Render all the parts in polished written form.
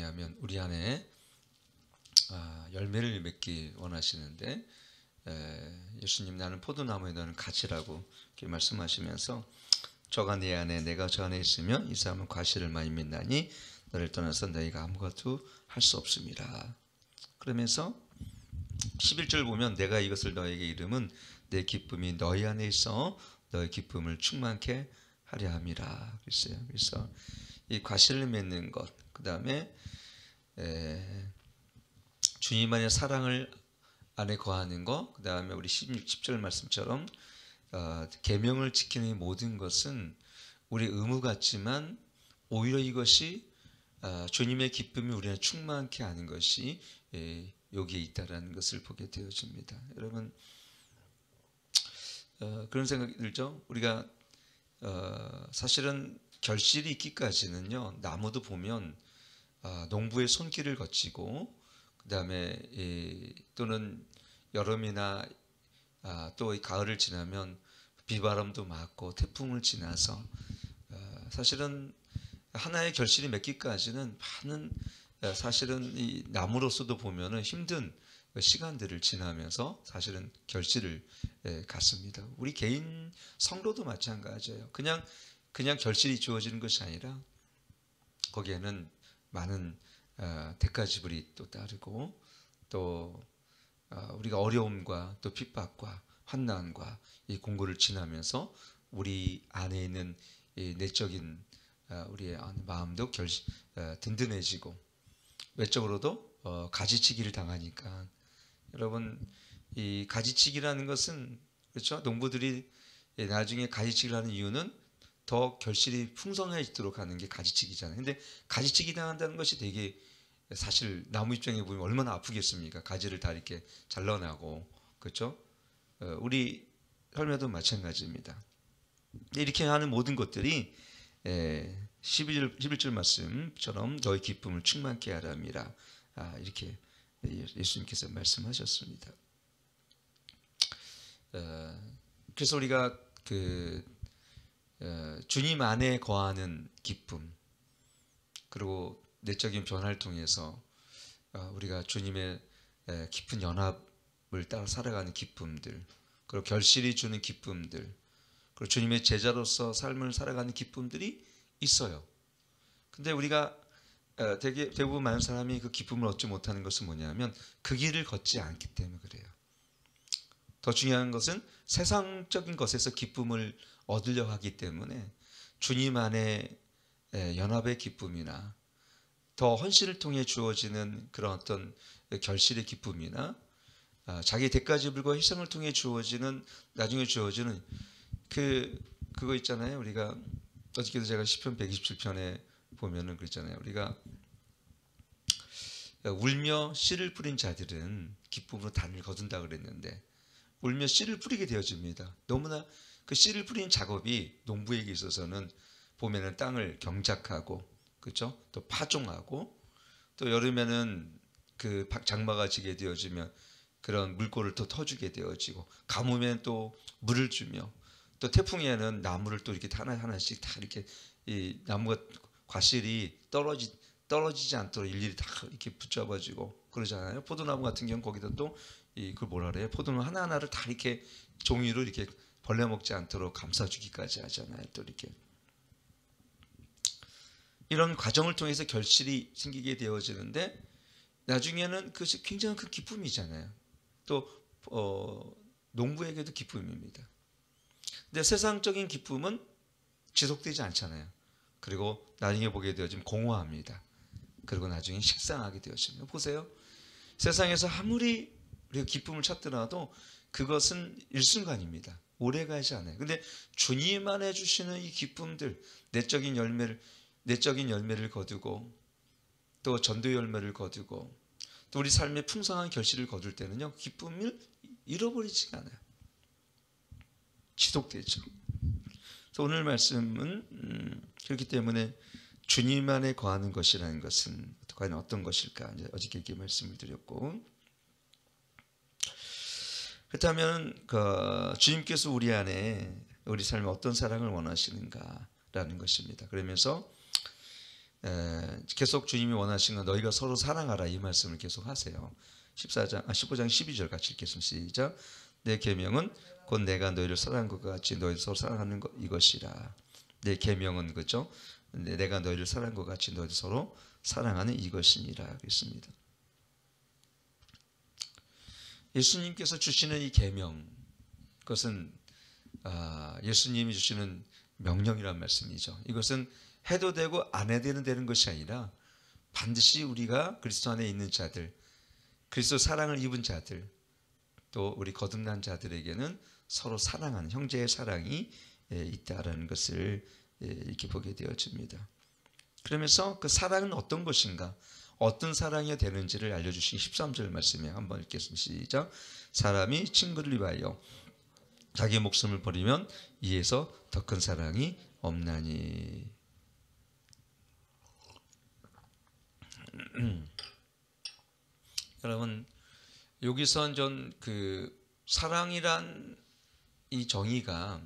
뭐냐면 우리 안에 열매를 맺기 원하시는데 예수님 나는 포도나무에 너는 가지라고 이렇게 말씀하시면서 저가 네 안에 내가 저 안에 있으면 이 사람은 과실을 많이 맺나니 너를 떠나서 너희가 아무것도 할 수 없습니다. 그러면서 11절 보면 내가 이것을 너에게 이름은 내 기쁨이 너희 안에 있어 너의 기쁨을 충만케 하려 함이라 그랬어요. 그래서 이 과실을 맺는 것, 그 다음에 주님 안의 사랑을 안에 거하는 것, 그 다음에 우리 10절 말씀처럼 계명을 지키는 모든 것은 우리 의무 같지만 오히려 이것이 주님의 기쁨이 우리 안에 충만케 하는 것이 여기에 있다라는 것을 보게 되어집니다. 여러분 그런 생각이 들죠. 우리가 사실은 결실이 있기까지는요, 나무도 보면 농부의 손길을 거치고 그 다음에 또는 여름이나 또 가을을 지나면 비바람도 맞고 태풍을 지나서 사실은 하나의 결실이 맺기까지는 많은 사실은 이 나무로서도 보면은 힘든 시간들을 지나면서 사실은 결실을 갖습니다. 우리 개인 성도도 마찬가지예요. 그냥 결실이 주어지는 것이 아니라 거기에는 많은 대가 지불이 또 따르고 또 우리가 어려움과 또 핍박과 환난과 이 공고를 지나면서 우리 안에 있는 이 내적인 우리의 마음도 든든해지고 외적으로도 가지치기를 당하니까 여러분 이 가지치기라는 것은 그렇죠? 농부들이 나중에 가지치기를 하는 이유는 더 결실이 풍성해지도록 하는 게 가지치기잖아요. 근데 가지치기 당한다는 것이 되게 사실 나무 입장에 보면 얼마나 아프겠습니까? 가지를 다 이렇게 잘라나고 그렇죠? 우리 삶에도 마찬가지입니다. 이렇게 하는 모든 것들이 11절 말씀처럼 너의 기쁨을 충만케 하라 함이라 이렇게 예수님께서 말씀하셨습니다. 그래서 우리가 주님 안에 거하는 기쁨 그리고 내적인 변화를 통해서 우리가 주님의 깊은 연합을 따라 살아가는 기쁨들 그리고 결실이 주는 기쁨들 그리고 주님의 제자로서 삶을 살아가는 기쁨들이 있어요. 근데 우리가 대부분 많은 사람이 그 기쁨을 얻지 못하는 것은 뭐냐면 그 길을 걷지 않기 때문에 그래요. 더 중요한 것은 세상적인 것에서 기쁨을 얻으려 하기 때문에 주님 안에 연합의 기쁨이나 더 헌신을 통해 주어지는 그런 어떤 결실의 기쁨이나 자기 대가 지불과 희생을 통해 주어지는 나중에 주어지는 그거 있잖아요. 우리가 어저께도 제가 시편 127편에 보면은 그랬잖아요. 우리가 울며 씨를 뿌린 자들은 기쁨으로 단을 거둔다 그랬는데 울며 씨를 뿌리게 되어집니다. 너무나 그 씨를 뿌리는 작업이 농부에게 있어서는 봄에는 땅을 경작하고 그렇죠? 또 파종하고 또 여름에는 그 장마가 지게 되어지면 그런 물꼬를 또 터주게 되어지고 가뭄에는 또 물을 주며 또 태풍에는 나무를 또 이렇게 하나씩 다 이렇게 이 나무가 과실이 떨어지지 않도록 일일이 다 이렇게 붙잡아지고 그러잖아요. 포도나무 같은 경우 거기다 또 그걸 뭐라 그래요? 포도나무 하나하나를 다 이렇게 종이로 이렇게 벌레 먹지 않도록 감싸주기까지 하잖아요. 또 이렇게 이런 과정을 통해서 결실이 생기게 되어지는데 나중에는 그것이 굉장히 큰 기쁨이잖아요. 또 농부에게도 기쁨입니다. 근데 세상적인 기쁨은 지속되지 않잖아요. 그리고 나중에 보게 되어지면 공허합니다. 그리고 나중에 식상하게 되어집니다. 보세요. 세상에서 아무리 우리가 기쁨을 찾더라도 그것은 일순간입니다. 오래가지 않아요. 근데 주님 안에 주시는 이 기쁨들, 내적인 열매를 거두고 또 전도 열매를 거두고 또 우리 삶의 풍성한 결실을 거둘 때는요. 기쁨을 잃어버리지가 않아요. 지속되죠. 그래서 오늘 말씀은 그렇기 때문에 주님 안에 거하는 것이라는 것은 과연 어떤 것일까? 이제 어저께 이렇게 말씀을 드렸고 그렇다면 주님께서 우리 안에 우리 삶에 어떤 사랑을 원하시는가라는 것입니다. 그러면서 계속 주님이 원하시는 건 너희가 서로 사랑하라 이 말씀을 계속 하세요. 15장 12절 같이 읽겠습니다. 시작. 내 계명은 곧 내가 너희를 사랑한 것 같이 너희를 서로 사랑하는 것 이것이라. 내 계명은 그죠? 내가 너희를 사랑한 것 같이 너희를 서로 사랑하는 이것이니라 그랬습니다. 예수님께서 주시는 이 계명, 그것은 예수님이 주시는 명령이란 말씀이죠. 이것은 해도 되고 안 해도 되는 것이 아니라 반드시 우리가 그리스도 안에 있는 자들, 그리스도 사랑을 입은 자들, 또 우리 거듭난 자들에게는 서로 사랑하는 형제의 사랑이 있다라는 것을 이렇게 보게 되어집니다. 그러면서 그 사랑은 어떤 것인가, 어떤 사랑이 되는지를 알려주신 13절 말씀에 한번 읽겠습니다. 시작. 사람이 친구를 위하여 자기 목숨을 버리면 이에서 더 큰 사랑이 없나니. 여러분, 여기서 전 그 사랑이란 이 정의가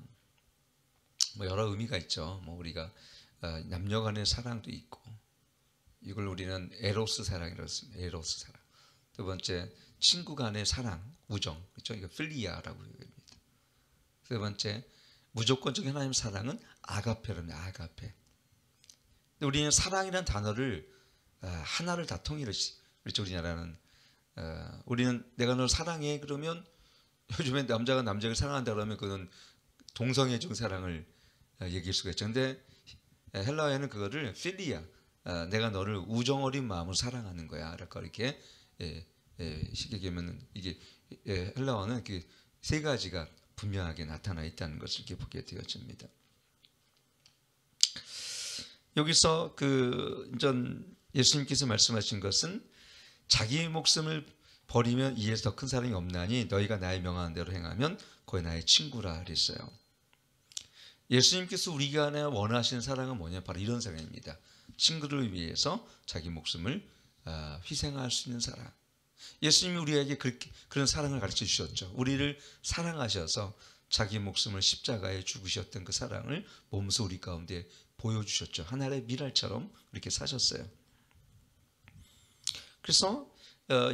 뭐 여러 의미가 있죠. 뭐 우리가 남녀간의 사랑도 있고, 이걸 우리는 에로스 사랑이라고 했습니다. 에로스 사랑. 두 번째, 친구 간의 사랑, 우정, 그렇죠? 이거 필리아라고 합니다. 세 번째, 무조건적인 하나님 사랑은 아가페랍니다. 아가페. 근데 우리는 사랑이라는 단어를 하나를 다 통일을, 그렇죠? 우리나라는 우리는 내가 널 사랑해 그러면, 요즘에 남자가 남자를 사랑한다 그러면 그건 동성애적 사랑을 얘기할 수가 있죠. 근데 헬라어에는 그거를 필리아, 내가 너를 우정 어린 마음으로 사랑하는 거야. 이렇게 쉽게 얘기하면 이게 헬라어는 그 세 가지가 분명하게 나타나 있다는 것을 이렇게 보게 되어집니다. 여기서 예수님께서 말씀하신 것은 자기 목숨을 버리면 이에서 더 큰 사랑이 없나니 너희가 나의 명하는 대로 행하면 거의 나의 친구라 그랬어요. 예수님께서 우리가 원하시는 사랑은 뭐냐? 바로 이런 사랑입니다. 친구를 위해서 자기 목숨을 희생할 수 있는 사랑. 예수님이 우리에게 그런 사랑을 가르쳐 주셨죠. 우리를 사랑하셔서 자기 목숨을 십자가에 죽으셨던 그 사랑을 몸소 우리 가운데 보여주셨죠. 하늘의 미랄처럼 그렇게 사셨어요. 그래서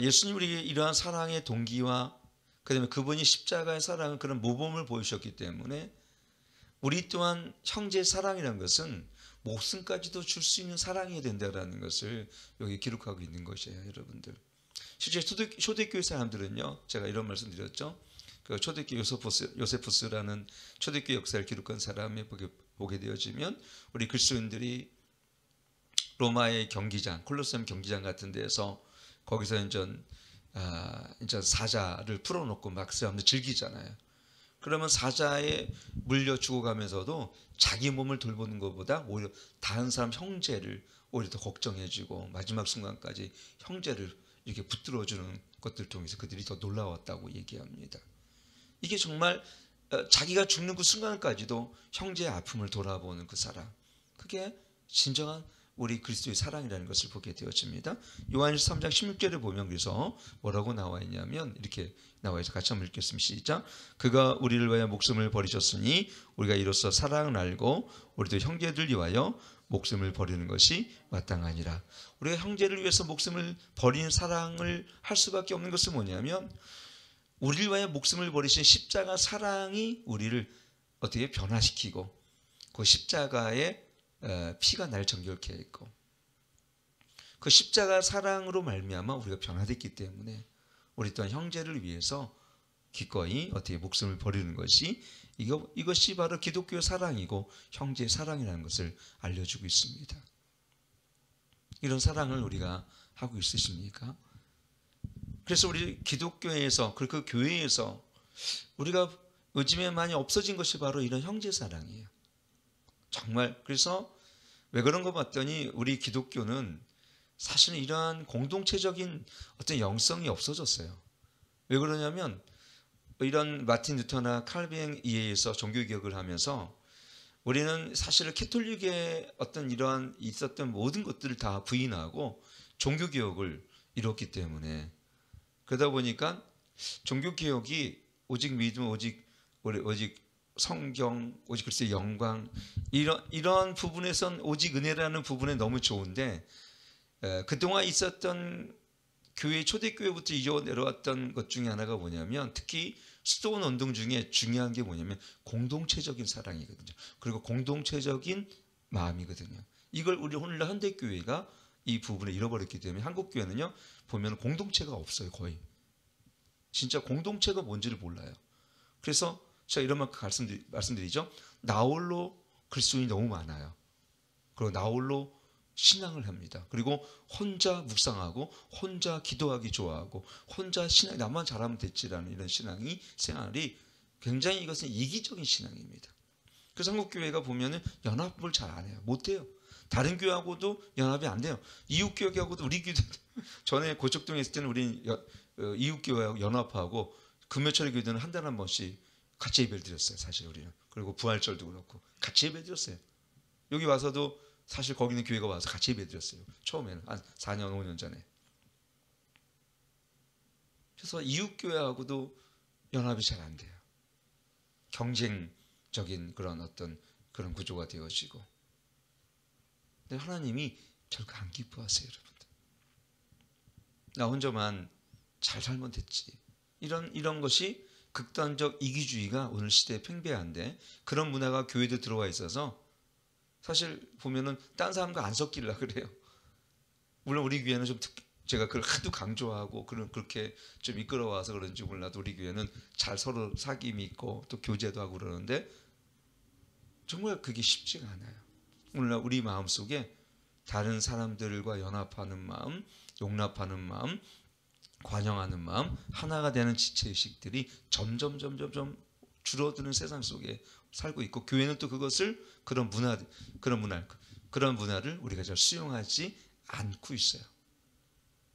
예수님 우리에게 이러한 사랑의 동기와 그다음에 그분이 십자가의 사랑은 그런 모범을 보여주셨기 때문에 우리 또한 형제의 사랑이라는 것은 목숨까지도 줄 수 있는 사랑이 된다라는 것을 여기 기록하고 있는 것이에요, 여러분들. 실제 초대교회 사람들은요, 제가 이런 말씀 드렸죠. 그 초대교회 요세푸스라는 초대교회 역사를 기록한 사람이 보게 되어지면 우리 그리스도인들이 로마의 경기장, 콜로세움 경기장 같은 데서 거기서 이제 사자를 풀어놓고 막 사람들 즐기잖아요. 그러면 사자에 물려 죽어가면서도 자기 몸을 돌보는 것보다 오히려 다른 사람 형제를 오히려 더 걱정해주고 마지막 순간까지 형제를 이렇게 붙들어주는 것들 통해서 그들이 더 놀라웠다고 얘기합니다. 이게 정말 자기가 죽는 그 순간까지도 형제의 아픔을 돌아보는 그 사랑, 그게 진정한 우리 그리스도의 사랑이라는 것을 보게 되어집니다. 요한일서 3장 16절에 보면 그래서 뭐라고 나와 있냐면 이렇게 나와 있어서 같이 한번 읽겠습니다. 시작. 그가 우리를 위하여 목숨을 버리셨으니 우리가 이로써 사랑을 알고 우리도 형제들 위하여 목숨을 버리는 것이 마땅하니라. 우리가 형제를 위해서 목숨을 버리는 사랑을 할 수밖에 없는 것은 뭐냐면 우리를 위하여 목숨을 버리신 십자가 사랑이 우리를 어떻게 변화시키고 그 십자가의 피가 날 정결케 했고 그 십자가 사랑으로 말미암아 우리가 변화됐기 때문에 우리 또한 형제를 위해서 기꺼이 어떻게 목숨을 버리는 것이 이것이 바로 기독교의 사랑이고 형제의 사랑이라는 것을 알려주고 있습니다. 이런 사랑을 우리가 하고 있으십니까? 그래서 우리 기독교에서 그 교회에서 우리가 요즘에 많이 없어진 것이 바로 이런 형제 사랑이에요. 정말 그래서 왜 그런 거 봤더니 우리 기독교는 사실은 이러한 공동체적인 어떤 영성이 없어졌어요. 왜 그러냐면 이런 마틴 루터나 칼빈에 의해서 종교개혁을 하면서 우리는 사실 캐톨릭의 어떤 이러한 있었던 모든 것들을 다 부인하고 종교개혁을 이뤘기 때문에 그러다 보니까 종교개혁이 오직 믿음 오직 성경, 오직 그리스도의 영광, 이런 부분에선 오직 은혜라는 부분에 너무 좋은데, 그동안 있었던 교회, 초대교회부터 이어 내려왔던 것 중에 하나가 뭐냐면, 특히 수도원 운동 중에 중요한 게 뭐냐면 공동체적인 사랑이거든요. 그리고 공동체적인 마음이거든요. 이걸 우리 오늘날 현대교회가 이 부분을 잃어버렸기 때문에 한국교회는요, 보면 공동체가 없어요. 거의 진짜 공동체가 뭔지를 몰라요. 그래서 제가 이런 만큼 말씀드리죠. 나홀로 그리스도인이 너무 많아요. 그리고 나홀로 신앙을 합니다. 그리고 혼자 묵상하고 혼자 기도하기 좋아하고 혼자 신앙, 나만 잘하면 됐지라는 이런 신앙이 생활이 굉장히, 이것은 이기적인 신앙입니다. 그래서 한국교회가 보면은 연합을 잘 안 해요. 못 해요. 다른 교회하고도 연합이 안 돼요. 이웃교회하고도, 우리 교회 전에 고척동에 있을 때는 우리 이웃교회하고 연합하고 금요철 교회는 한 달에 한 번씩 같이 예배를 드렸어요. 사실 우리는. 그리고 부활절도 그렇고 같이 예배 드렸어요. 여기 와서도 사실 거기 있는 교회가 와서 같이 예배 드렸어요. 처음에는 한 4년 5년 전에. 그래서 이웃교회하고도 연합이 잘 안 돼요. 경쟁적인 그런 어떤 그런 구조가 되어지고. 근데 하나님이 결코 안 기뻐하세요, 여러분들. 나 혼자만 잘 살면 됐지. 이런 것이 극단적 이기주의가 오늘 시대에 팽배한데, 그런 문화가 교회도 들어와 있어서 사실 보면은 딴 사람과 안 섞이려 그래요. 물론 우리 교회는 좀 제가 그걸 하도 강조하고 그렇게 좀 이끌어와서 그런지 몰라도 우리 교회는 잘 서로 사귐이 있고 또 교제도 하고 그러는데, 정말 그게 쉽지가 않아요. 오늘날 우리 마음속에 다른 사람들과 연합하는 마음, 용납하는 마음, 관용하는 마음, 하나가 되는 지체의식들이 점점 줄어드는 세상 속에 살고 있고, 교회는 또 그것을 그런 문화를 우리가 잘 수용하지 않고 있어요.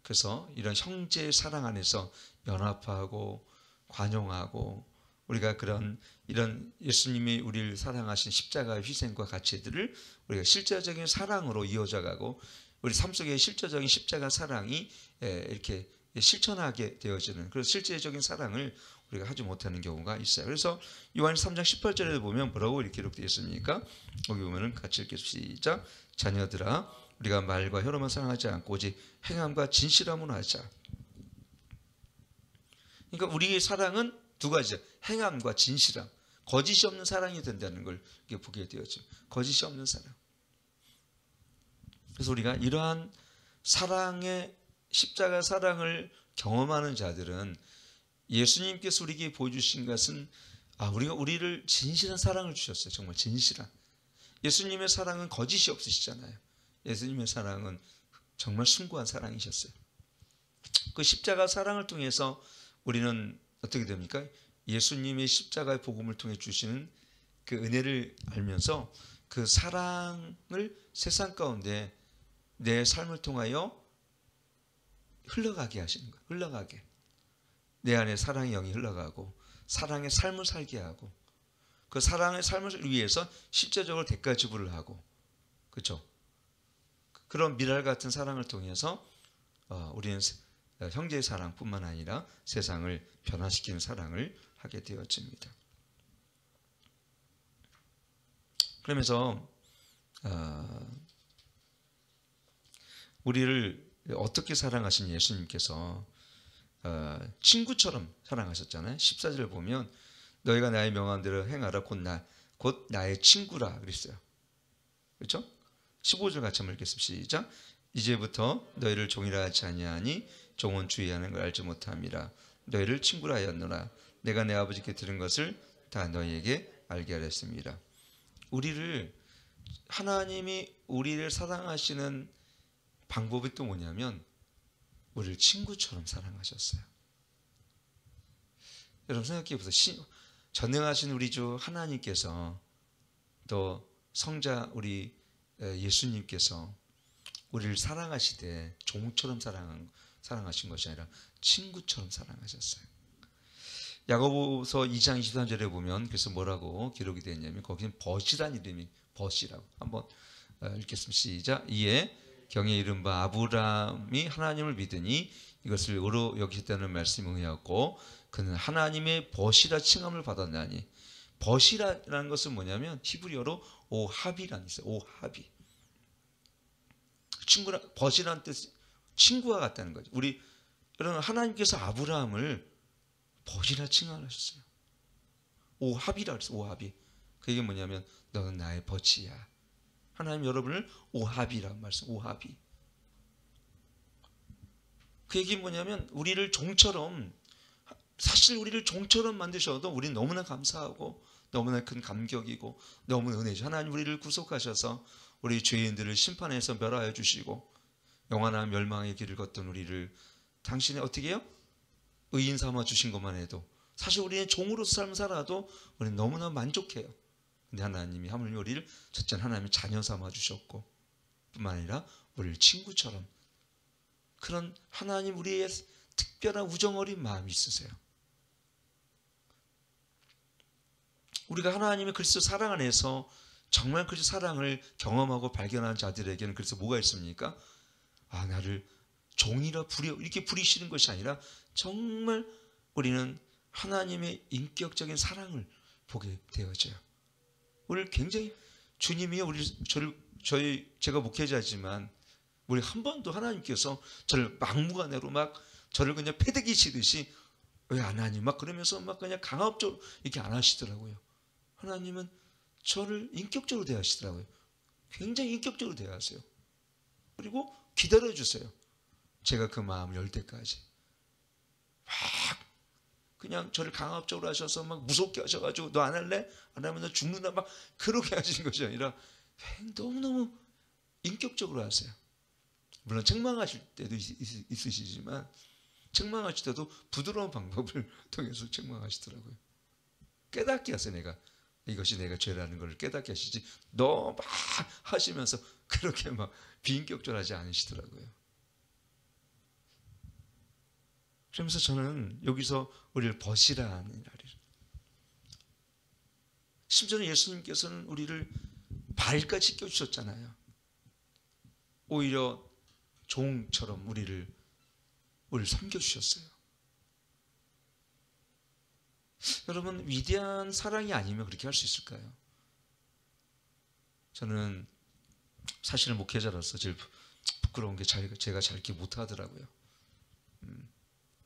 그래서 이런 형제의 사랑 안에서 연합하고 관용하고, 우리가 이런 예수님이 우리를 사랑하신 십자가의 희생과 가치들을 우리가 실제적인 사랑으로 이어져가고, 우리 삶 속에 실제적인 십자가 사랑이 이렇게 실천하게 되어지는 그런 실제적인 사랑을 우리가 하지 못하는 경우가 있어요. 그래서 요한 3장 18절에 보면 뭐라고 이렇게 기록되어 있습니까? 거기 보면은 같이 읽겠습니다. 시작. 자녀들아, 우리가 말과 혀로만 사랑하지 않고 오직 행함과 진실함으로 하자. 그러니까 우리의 사랑은 두 가지죠. 행함과 진실함. 거짓이 없는 사랑이 된다는 걸 보게 되었죠. 거짓이 없는 사랑. 그래서 우리가 이러한 사랑의 십자가 사랑을 경험하는 자들은, 예수님께서 우리에게 보여주신 것은 우리를 진실한 사랑을 주셨어요. 정말 진실한. 예수님의 사랑은 거짓이 없으시잖아요. 예수님의 사랑은 정말 숭고한 사랑이셨어요. 그 십자가 사랑을 통해서 우리는 어떻게 됩니까? 예수님의 십자가의 복음을 통해 주시는 그 은혜를 알면서 그 사랑을 세상 가운데 내 삶을 통하여 흘러가게 하시는 거예요. 흘러가게. 내 안에 사랑의 영이 흘러가고 사랑의 삶을 살게 하고, 그 사랑의 삶을 위해서 실제적으로 대가 지불을 하고, 그렇죠? 그런 미랄 같은 사랑을 통해서 우리는 형제의 사랑뿐만 아니라 세상을 변화시키는 사랑을 하게 되어집니다. 그러면서 우리를 어떻게 사랑하신 예수님께서 친구처럼 사랑하셨잖아요. 14절을 보면 너희가 나의 명함대로 행하라 곧 나의 친구라 그랬어요. 그렇죠? 15절 같이 한번 읽겠습니다. 시작. 이제부터 너희를 종이라 하지 아니하니 종은 주의하는 걸 알지 못함이라. 너희를 친구라 하였노라. 내가 내 아버지께 들은 것을 다 너희에게 알게 하였습니다. 하나님이 우리를 사랑하시는 방법이 또 뭐냐면 우리를 친구처럼 사랑하셨어요. 여러분 생각해 보세요. 전능하신 우리 주 하나님께서, 또 성자 우리 예수님께서 우리를 사랑하시되 종처럼 사랑하신 것이 아니라 친구처럼 사랑하셨어요. 야고보서 2장 23절에 보면 그래서 뭐라고 기록이 되어 있냐면, 거기는 벗이란 이름이 벗이라고. 한번 읽겠습니다. 시작. 이에 경에 이른 바 아브라함이 하나님을 믿으니 이것을 의로 여기셨다는 말씀이 의하였고, 그는 하나님의 벗이라 칭함을 받았나니 벗이라는 것은 뭐냐면 히브리어로 오합이라는 있어요. 오합이. 친구라 벗이라는 뜻이 친구와 같다는 거죠. 우리 여러분 하나님께서 아브라함을 벗이라 칭하셨어요. 오합이라 그랬어요. 오합이. 그게 뭐냐면 너는 나의 벗이야. 하나님 여러분을 오합이라고 말씀. 오합이. 그 얘기 뭐냐면 우리를 종처럼 사실 우리를 종처럼 만드셔도 우리는 너무나 감사하고 너무나 큰 감격이고 너무 은혜죠. 하나님 우리를 구속하셔서 우리 죄인들을 심판해서 멸하여 주시고 영원한 멸망의 길을 걷던 우리를 당신이 어떻게 해요? 의인 삼아 주신 것만 해도 사실 우리는 종으로서 삶을 살아도 우리는 너무나 만족해요. 근데 하나님이 하물며 우리를 첫째 하나님의 자녀 삼아 주셨고 뿐만 아니라 우리를 친구처럼 그런 하나님 우리의 특별한 우정 어린 마음이 있으세요. 우리가 하나님의 그리스도 사랑 안에서 정말 그리스도 사랑을 경험하고 발견한 자들에게는 그래서 뭐가 있습니까? 아, 나를 종이라 부려 이렇게 부리시는 것이 아니라 정말 우리는 하나님의 인격적인 사랑을 보게 되어져요. 오늘 굉장히 주님이 제가 목회자지만 우리 한 번도 하나님께서 저를 막무가내로 막 저를 그냥 패대기 치듯이 왜 안 하니 막 그러면서 막 그냥 강압적으로 이렇게 안 하시더라고요. 하나님은 저를 인격적으로 대하시더라고요. 굉장히 인격적으로 대하세요. 그리고 기다려주세요. 제가 그 마음을 열 때까지. 막 그냥 저를 강압적으로 하셔서 막 무섭게 하셔가지고 너 안 할래? 안 하면 너 죽는다 막 그렇게 하시는 것이 아니라 너무너무 인격적으로 하세요. 물론 책망하실 때도 있으시지만 책망하실 때도 부드러운 방법을 통해서 책망하시더라고요. 깨닫게 하세요. 이것이 내가 죄라는 걸 깨닫게 하시지 너 막 하시면서 그렇게 막 비인격적하지 않으시더라고요. 그러면서 저는 여기서 우리를 벗이라는 말이에요. 심지어는 예수님께서는 우리를 발까지 씻겨주셨잖아요. 오히려 종처럼 우리를 섬겨주셨어요. 여러분 위대한 사랑이 아니면 그렇게 할 수 있을까요? 저는 사실은 목회자로서 제일 부끄러운 게 제가 잘 이렇게 못하더라고요.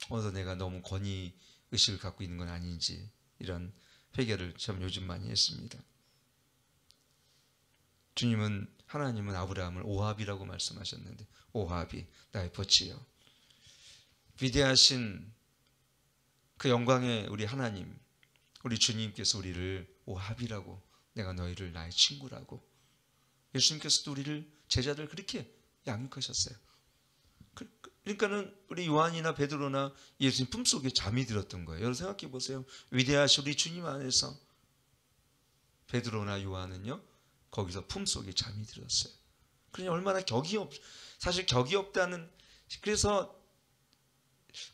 어느 내가 너무 권위 의식을 갖고 있는 건 아닌지 이런 회개를 참 요즘 많이 했습니다. 하나님은 아브라함을 오합이라고 말씀하셨는데 오합이 나의 벗이요. 위대하신 그 영광의 우리 하나님, 우리 주님께서 우리를 오합이라고 내가 너희를 나의 친구라고 예수님께서도 우리를 제자들 그렇게 양육하셨어요. 그러니까는 우리 요한이나 베드로나 예수님 품속에 잠이 들었던 거예요. 여러분 생각해 보세요. 위대하신 우리 주님 안에서 베드로나 요한은요 거기서 품속에 잠이 들었어요. 그러니 얼마나 사실 격이 없다는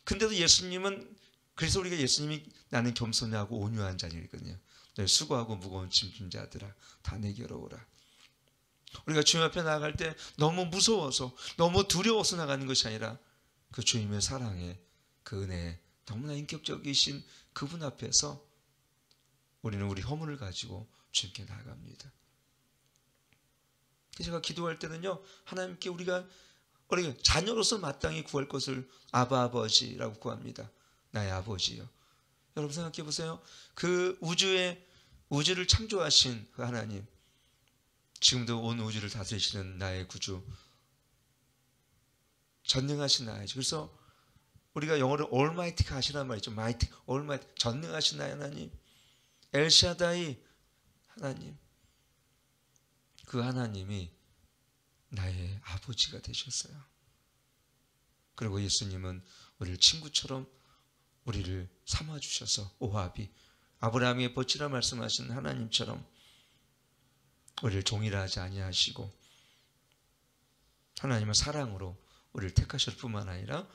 근데도 예수님은 그래서 우리가 예수님이 나는 겸손하고 온유한 자니거든요. 수고하고 무거운 짐진 자들아 다 내게로 오라. 우리가 주님 앞에 나아갈 때 너무 무서워서 너무 두려워서 나가는 것이 아니라 그 주님의 사랑에 그 은혜에 너무나 인격적이신 그분 앞에서 우리는 우리 허물을 가지고 주님께 나아갑니다. 제가 기도할 때는요 하나님께 우리가 자녀로서 마땅히 구할 것을 아바 아버지라고 구합니다. 나의 아버지요. 여러분 생각해 보세요. 그 우주를 창조하신 그 하나님, 지금도 온 우주를 다스리시는 나의 구주, 전능하신 나이죠. 그래서 우리가 영어로 Almighty가 하시란 말이죠. Mighty, Almighty, 전능하신 나의 하나님, 엘샤다이 하나님, 그 하나님이 나의 아버지가 되셨어요. 그리고 예수님은 우리를 친구처럼 우리를 삼아주셔서 오합이 아브라함의 벗이라 말씀하신 하나님처럼 우리를 종이라 하지 아니하시고 하나님의 사랑으로 우리를 택하실 뿐만 아니라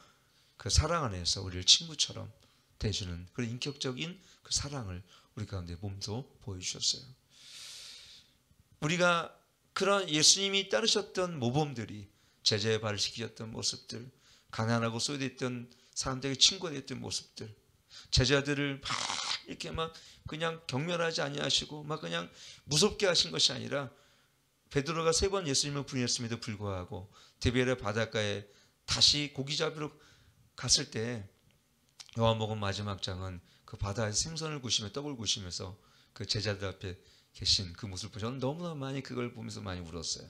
그 사랑 안에서 우리를 친구처럼 대주는 그런 인격적인 그 사랑을 우리 가운데 몸소 보여주셨어요. 우리가 그런 예수님이 따르셨던 모범들이 제자의 발을 씻기셨던 모습들, 가난하고 소외됐던 사람들에게 친구가 됐던 모습들, 제자들을 막 이렇게 막 그냥 경멸하지 아니하시고 막 그냥 무섭게 하신 것이 아니라 베드로가 3번 예수님을 부인했음에도 불구하고 디베레 바닷가에 다시 고기 잡으러 갔을 때 요한복음 마지막 장은 그 바다에서 생선을 구시며 떡을 구시면서 그 제자들 앞에 계신 그 모습을 보고 저는 너무나 많이 그걸 보면서 많이 울었어요.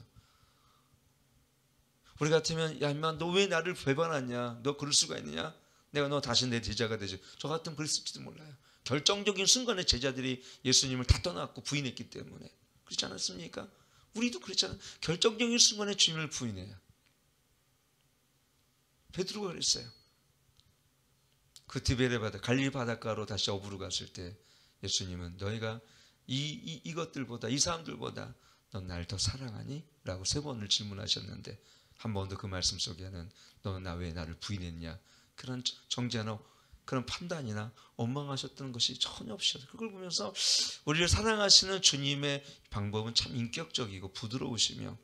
우리 같으면 야 임마 너 왜 나를 배반하냐, 너 그럴 수가 있느냐, 내가 너 다시 내 제자가 되지, 저 같으면 그랬을지도 몰라요. 결정적인 순간에 제자들이 예수님을 다 떠났고 부인했기 때문에. 그렇지 않았습니까? 우리도 그렇잖아요. 결정적인 순간에 주님을 부인해요. 베드로가 그랬어요. 그 디베레 바다 갈릴리 바닷가로 다시 어부로 갔을 때 예수님은 너희가 이것들보다 이 사람들보다 넌 날 더 사랑하니? 라고 3번을 질문하셨는데 한 번도 그 말씀 속에는 너는 나 왜 나를 부인했냐 그런 정죄나 그런 판단이나 원망하셨던 것이 전혀 없으셨어요. 그걸 보면서 우리를 사랑하시는 주님의 방법은 참 인격적이고 부드러우시며,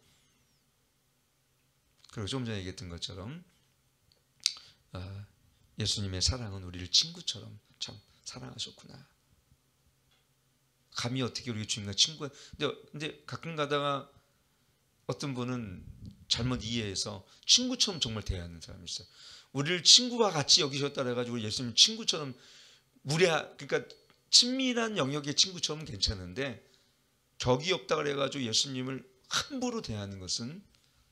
그리고 좀 전에 얘기했던 것처럼 예수님의 사랑은 우리를 친구처럼 참 사랑하셨구나. 감히 어떻게 우리 주님과 친구가, 근데 가끔 가다가 어떤 분은 잘못 이해해서 친구처럼 정말 대하는 사람이 있어요. 우리를 친구와 같이 여기셨다 그래가지고 예수님 친구처럼 그러니까 친밀한 영역의 친구처럼 괜찮은데 격이 없다 그래가지고 예수님을 함부로 대하는 것은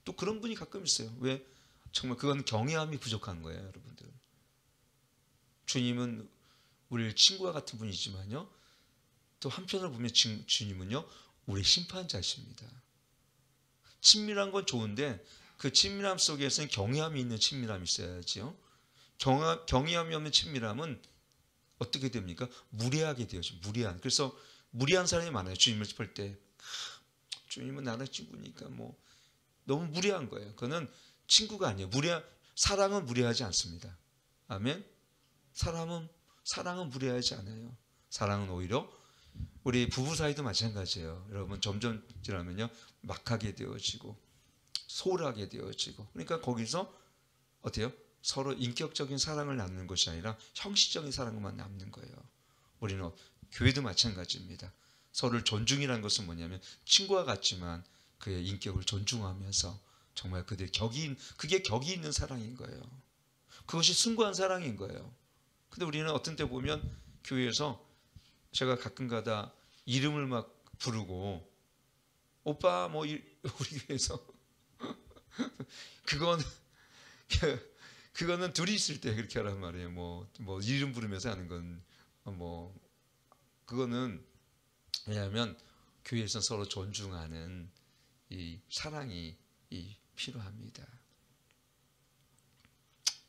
또 그런 분이 가끔 있어요. 왜? 정말 그건 경외함이 부족한 거예요, 여러분들. 주님은 우리를 친구와 같은 분이지만요, 또 한편으로 보면 주님은요 우리 심판자십니다. 친밀한 건 좋은데 그 친밀함 속에서는 경외함이 있는 친밀함이 있어야지요. 경외함이 없는 친밀함은 어떻게 됩니까? 무례하게 되어죠. 무례한. 그래서 무례한 사람이 많아요. 주님을 볼 때 주님은 나랑 친구니까 뭐 너무 무례한 거예요. 그거는 친구가 아니에요. 사랑은 무례하지 않습니다. 아멘. 사랑은 무례하지 않아요. 사랑은 오히려 우리 부부 사이도 마찬가지예요. 여러분 점점 지나면요 막하게 되어지고 소홀하게 되어지고, 그러니까 거기서 어때요? 서로 인격적인 사랑을 나누는 것이 아니라 형식적인 사랑만 남는 거예요. 우리는 교회도 마찬가지입니다. 서로를 존중이라는 것은 뭐냐면 친구와 같지만 그의 인격을 존중하면서 정말 그게 격이 있는 사랑인 거예요. 그것이 숭고한 사랑인 거예요. 근데 우리는 어떤 때 보면 교회에서 제가 가끔 가다 이름을 막 부르고 오빠 뭐 우리 교회에서 그거는 둘이 있을 때 그렇게 하란 말이에요. 뭐 이름 부르면서 하는 건 뭐 그거는 왜냐하면 교회에서 서로 존중하는 이 사랑이 필요합니다.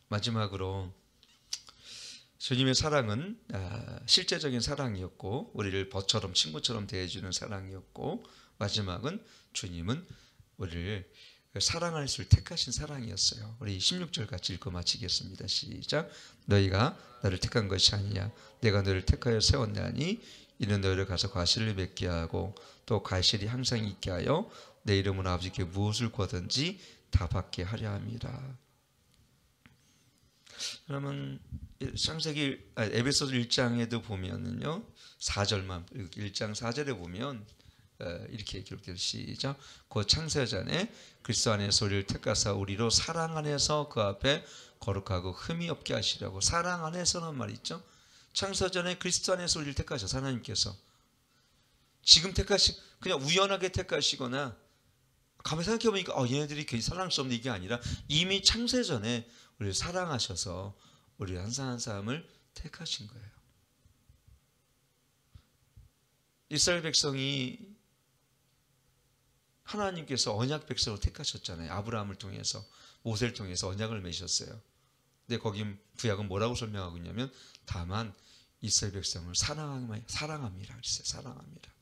마지막으로 주님의 사랑은 실제적인 사랑이었고 우리를 벗처럼 친구처럼 대해주는 사랑이었고, 마지막은 주님은 우리를 사랑할 수 택하신 사랑이었어요. 우리 16절 같이 읽고 마치겠습니다. 시작. 너희가 나를 택한 것이 아니냐, 내가 너를 택하여 세웠나니 이는 너희를 가서 과실을 맺게 하고 또 과실이 항상 있게 하여 내 이름으로 아버지께 무엇을 구하든지 다 받게 하려 함이라. 그러면 에베소서 1장에도 보면은요 4절만 1장 4절에 보면 이렇게 기록되어 시작. 곧 창세전에 그리스도 안에서 우리를 택하사 우리로 사랑 안에서 그 앞에 거룩하고 흠이 없게 하시려고. 사랑 안에서는 말 있죠. 창세전에 그리스도 안에서 우리를 택하셔서 하나님께서 지금 그냥 우연하게 택하시거나 가만히 생각해보니까 얘네들이 괜히 사랑할 수 없는 이게 아니라 이미 창세전에 우리를 사랑하셔서 우리 한 사람 한 사람을 택하신 거예요. 이스라엘 백성이 하나님께서 언약 백성으로 택하셨잖아요. 아브라함을 통해서 모세를 통해서 언약을 맺으셨어요. 근데 거기 구약은 뭐라고 설명하고 있냐면 다만 이스라엘 백성을 사랑함이라 그랬어요. 사랑합니다.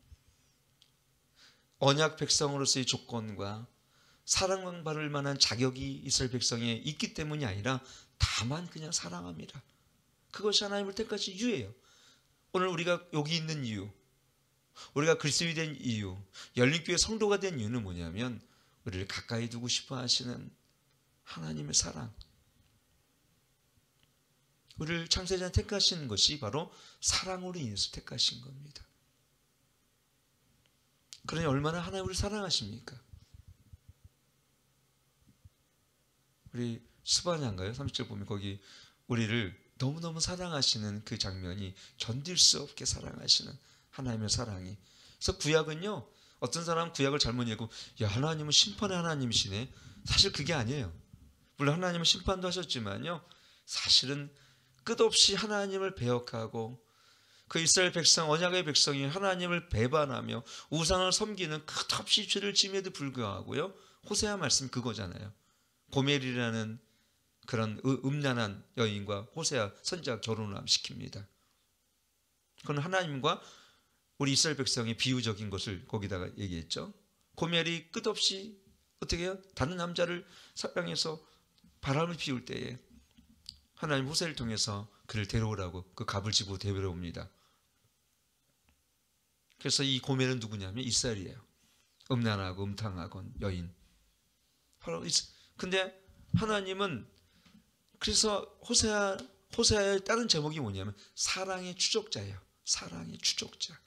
언약 백성으로서의 조건과 사랑받을 만한 자격이 이스라엘 백성에 있기 때문이 아니라 다만 그냥 사랑합니다. 그것이 하나님을 택하신 이유예요. 오늘 우리가 여기 있는 이유, 우리가 그리스도인이 된 이유, 열린교회 성도가 된 이유는 뭐냐면 우리를 가까이 두고 싶어 하시는 하나님의 사랑. 우리를 창세전 택하신 것이 바로 사랑으로 인해서 택하신 겁니다. 그러니 얼마나 하나님 우리를 사랑하십니까? 우리 스바냐인가요? 30절 보면 거기 우리를 너무너무 사랑하시는 그 장면이 견딜 수 없게 사랑하시는 하나님의 사랑이. 그래서 구약은요, 어떤 사람은 구약을 잘못 읽고 야, 하나님은 심판의 하나님이시네. 사실 그게 아니에요. 물론 하나님은 심판도 하셨지만요, 사실은 끝없이 하나님을 배역하고 그 이스라엘 백성, 언약의 백성이 하나님을 배반하며 우상을 섬기는 끝없이 죄를 지음에도 불구하고요, 호세아 말씀 그거잖아요. 고멜이라는 그런 음란한 여인과 호세아 선지자가 결혼을 시킵니다. 그건 하나님과 우리 이스라엘 백성의 비유적인 것을 거기다가 얘기했죠. 고멜이 끝없이 어떻게 해요? 다른 남자를 사랑해서 바람을 피울 때에 하나님 호세를 통해서 그를 데려오라고 그 갑을 집어 데려옵니다. 그래서 이 고멜은 누구냐면 이스라엘이에요. 음란하고 음탕하고 여인. 바로 근데 하나님은 그래서 호세아의 다른 제목이 뭐냐면 사랑의 추적자예요. 사랑의 추적자.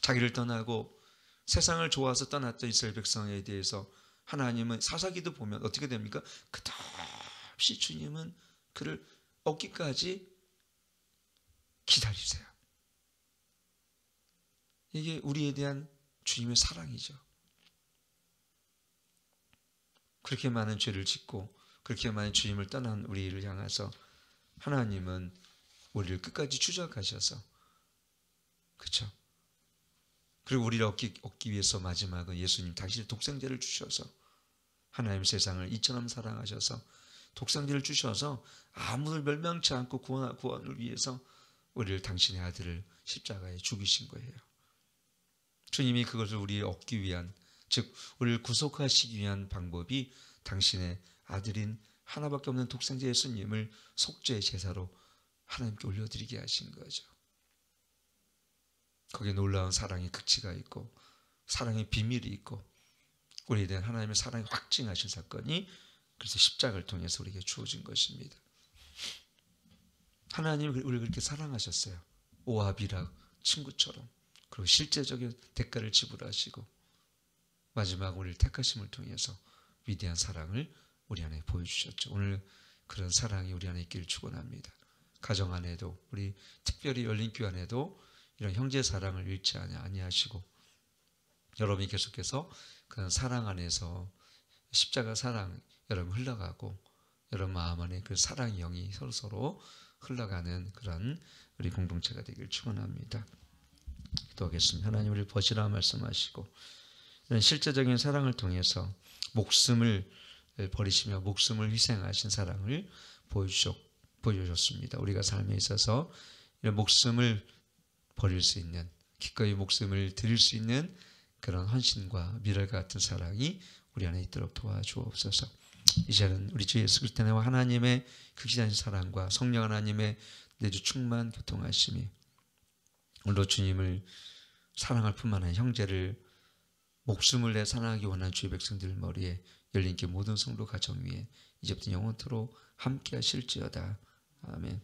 자기를 떠나고 세상을 좋아서 떠났던 이스라엘 백성에 대해서 하나님은 사사기도 보면 어떻게 됩니까? 끝없이 주님은 그를 얻기까지 기다리세요. 이게 우리에 대한 주님의 사랑이죠. 그렇게 많은 죄를 짓고 그렇게 많은 주님을 떠난 우리를 향해서 하나님은 우리를 끝까지 추적하셔서, 그렇죠? 그리고 우리를 얻기 위해서 마지막은 예수님 당신의 독생자를 주셔서 하나님 세상을 이처럼 사랑하셔서 독생자를 주셔서 아무도 멸망치 않고 구원을 위해서 우리를 당신의 아들을 십자가에 죽이신 거예요. 주님이 그것을 우리의 얻기 위한, 즉 우리를 구속하시기 위한 방법이 당신의 아들인 하나밖에 없는 독생자 예수님을 속죄의 제사로 하나님께 올려드리게 하신 거죠. 거기에 놀라운 사랑의 극치가 있고 사랑의 비밀이 있고 우리에 대한 하나님의 사랑이 확증하신 사건이 그래서 십자가를 통해서 우리에게 주어진 것입니다. 하나님이 우리를 그렇게 사랑하셨어요. 오아비라 친구처럼. 그리고 실제적인 대가를 지불하시고 마지막 우리를 택하심을 통해서 위대한 사랑을 우리 안에 보여주셨죠. 오늘 그런 사랑이 우리 안에 있기를 축원합니다. 가정 안에도 우리 특별히 열린교회 안에도 이런 형제 사랑을 잃지 아니하시고 여러분이 계속해서 그런 사랑 안에서 십자가 사랑 여러분 흘러가고 여러분 마음 안에 그 사랑의 영이 서로 흘러가는 그런 우리 공동체가 되길 축원합니다. 기도하겠습니다. 하나님 우리를 버시라 말씀하시고 이런 실제적인 사랑을 통해서 목숨을 버리시며 목숨을 희생하신 사랑을 보여주셨습니다. 우리가 삶에 있어서 이런 목숨을 버릴 수 있는, 기꺼이 목숨을 드릴 수 있는 그런 헌신과 미랄과 같은 사랑이 우리 안에 있도록 도와주옵소서. 이제는 우리 주 예수 그리스도와 하나님의 그 기다린 사랑과 성령 하나님의 내주 충만 교통하심이 오늘도 주님을 사랑할 뿐만 아니라 형제를 목숨을 내 사랑하기 원하는 주의 백성들 머리에 열린교 모든 성도 가정 위에 이제부터 영원토록 함께 하실지어다. 아멘.